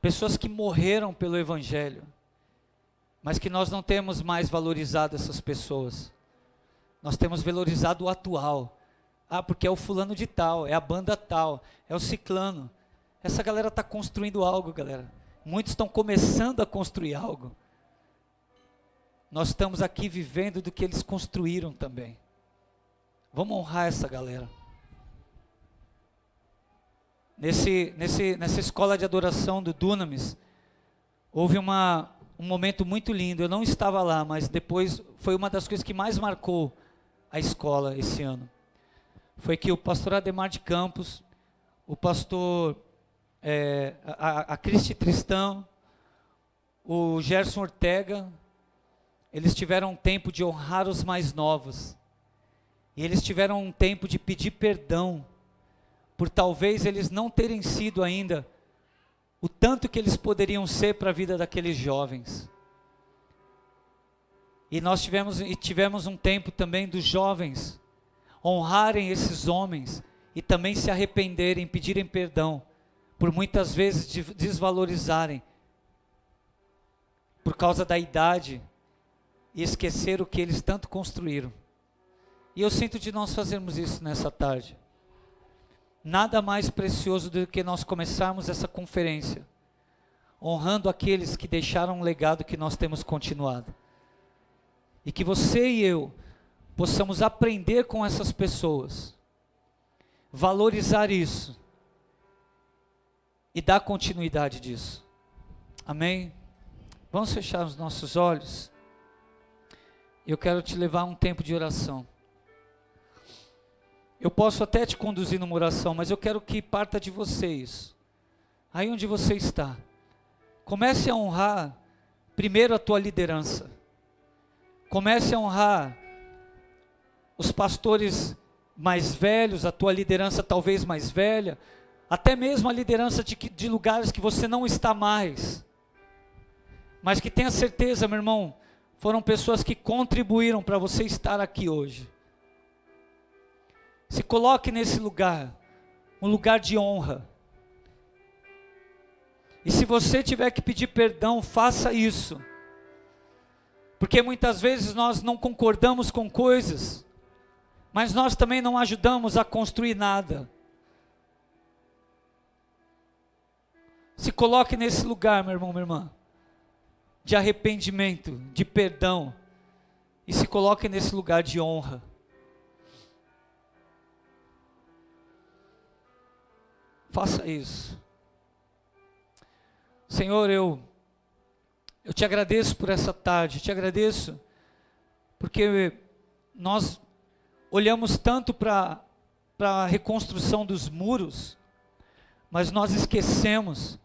pessoas que morreram pelo Evangelho, mas que nós não temos mais valorizado essas pessoas. Nós temos valorizado o atual. Ah, porque é o fulano de tal, é a banda tal, é o ciclano. Essa galera está construindo algo, galera. Muitos estão começando a construir algo. Nós estamos aqui vivendo do que eles construíram também. Vamos honrar essa galera. Nessa escola de adoração do Dunamis, houve um momento muito lindo. Eu não estava lá, mas depois foi uma das coisas que mais marcou a escola esse ano. Foi que o pastor Ademar de Campos, o pastor a Cristi Tristão, o Gerson Ortega, eles tiveram um tempo de honrar os mais novos. E eles tiveram um tempo de pedir perdão por talvez eles não terem sido ainda o tanto que eles poderiam ser para a vida daqueles jovens. E nós tivemos um tempo também dos jovens honrarem esses homens e também se arrependerem, pedirem perdão por muitas vezes desvalorizarem por causa da idade e esquecer o que eles tanto construíram. E eu sinto de nós fazermos isso nessa tarde. Nada mais precioso do que nós começarmos essa conferência honrando aqueles que deixaram um legado que nós temos continuado. E que você e eu possamos aprender com essas pessoas, valorizar isso e dar continuidade disso. Amém? Vamos fechar os nossos olhos. Eu quero te levar a um tempo de oração. eu posso até te conduzir numa oração, mas eu quero que parta de vocês, aí onde você está. Comece a honrar primeiro a tua liderança. Comece a honrar os pastores mais velhos, a tua liderança talvez mais velha, até mesmo a liderança de lugares que você não está mais. Mas que tenha certeza, meu irmão, foram pessoas que contribuíram para você estar aqui hoje. Se coloque nesse lugar, um lugar de honra. E se você tiver que pedir perdão, faça isso. Porque muitas vezes nós não concordamos com coisas, mas nós também não ajudamos a construir nada. Se coloque nesse lugar, meu irmão, minha irmã, de arrependimento, de perdão, e se coloque nesse lugar de honra. Faça isso. Senhor, eu te agradeço por essa tarde, te agradeço porque nós olhamos tanto para a reconstrução dos muros, mas nós esquecemos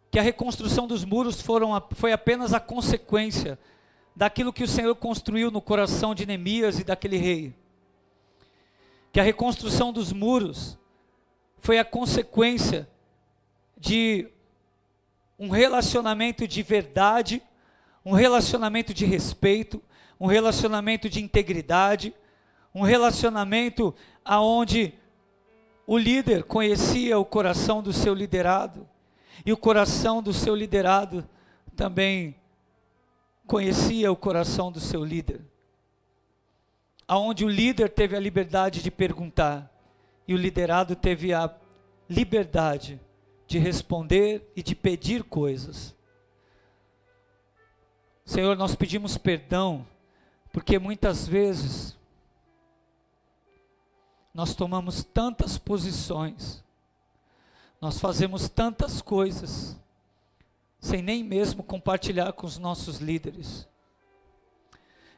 que a reconstrução dos muros foi apenas a consequência daquilo que o Senhor construiu no coração de Neemias e daquele rei. Que a reconstrução dos muros foi a consequência de um relacionamento de verdade, um relacionamento de respeito, um relacionamento de integridade, um relacionamento aonde o líder conhecia o coração do seu liderado, e o coração do seu liderado também conhecia o coração do seu líder. Aonde o líder teve a liberdade de perguntar, e o liderado teve a liberdade de responder e de pedir coisas. Senhor, nós pedimos perdão, porque muitas vezes nós tomamos tantas posições, nós fazemos tantas coisas, sem nem mesmo compartilhar com os nossos líderes.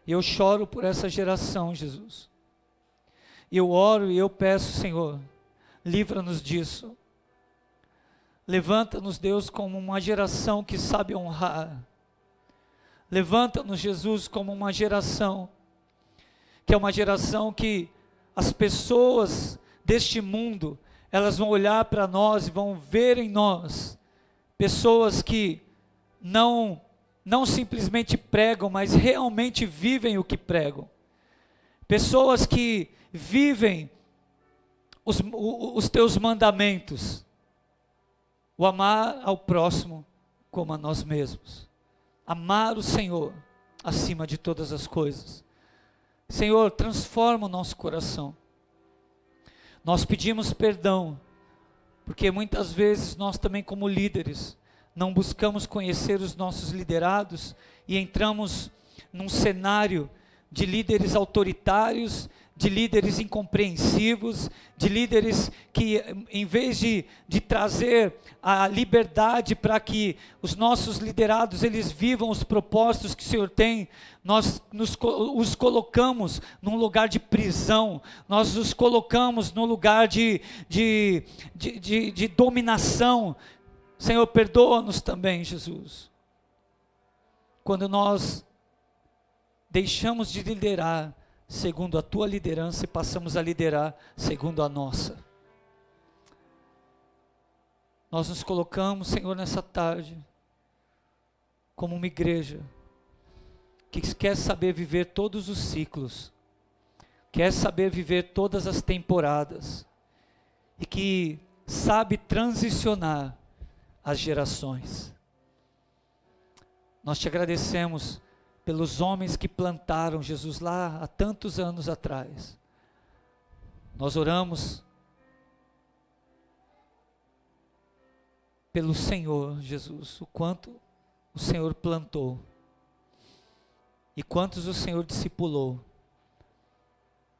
E eu choro por essa geração, Jesus. E eu oro e eu peço, Senhor, livra-nos disso. Levanta-nos, Deus, como uma geração que sabe honrar. Levanta-nos, Jesus, como uma geração, que é uma geração que as pessoas deste mundo, elas vão olhar para nós e vão ver em nós pessoas que não simplesmente pregam, mas realmente vivem o que pregam. Pessoas que vivem os teus mandamentos. O amar ao próximo como a nós mesmos. Amar o Senhor acima de todas as coisas. Senhor, transforma o nosso coração. Nós pedimos perdão, porque muitas vezes nós também como líderes, não buscamos conhecer os nossos liderados e entramos num cenário de líderes autoritários, de líderes incompreensivos, de líderes que, em vez de trazer a liberdade para que os nossos liderados eles vivam os propósitos que o Senhor tem, nós os colocamos num lugar de prisão, nós os colocamos num lugar de dominação. Senhor, perdoa-nos também, Jesus, quando nós deixamos de liderar segundo a tua liderança e passamos a liderar segundo a nossa. Nós nos colocamos, Senhor, nessa tarde, como uma igreja que quer saber viver todos os ciclos, quer saber viver todas as temporadas, e que sabe transicionar as gerações. Nós te agradecemos pelos homens que plantaram, Jesus, lá há tantos anos atrás. Nós oramos pelo Senhor, Jesus, o quanto o Senhor plantou e quantos o Senhor discipulou,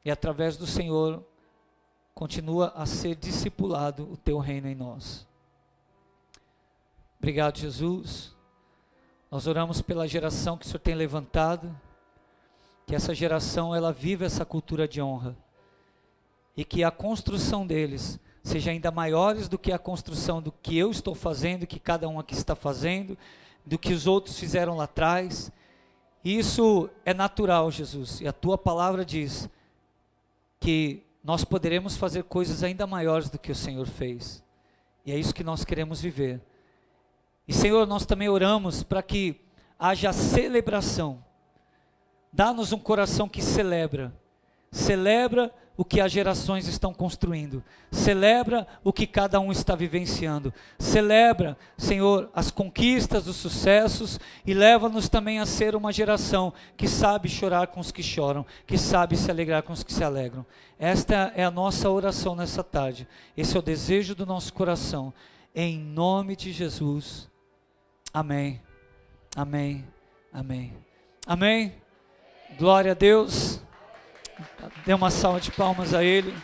e através do Senhor continua a ser discipulado o teu reino em nós. Obrigado, Jesus. Nós oramos pela geração que o Senhor tem levantado, que essa geração ela viva essa cultura de honra, e que a construção deles seja ainda maiores do que a construção do que eu estou fazendo, que cada um aqui está fazendo, do que os outros fizeram lá atrás. Isso é natural, Jesus, e a tua palavra diz que nós poderemos fazer coisas ainda maiores do que o Senhor fez, e é isso que nós queremos viver. E Senhor, nós também oramos para que haja celebração. Dá-nos um coração que celebra o que as gerações estão construindo, celebra o que cada um está vivenciando, celebra, Senhor, as conquistas, os sucessos, e leva-nos também a ser uma geração que sabe chorar com os que choram, que sabe se alegrar com os que se alegram. Esta é a nossa oração nessa tarde, esse é o desejo do nosso coração, em nome de Jesus, amém, amém, amém, amém. Glória a Deus. Dê uma salva de palmas a Ele.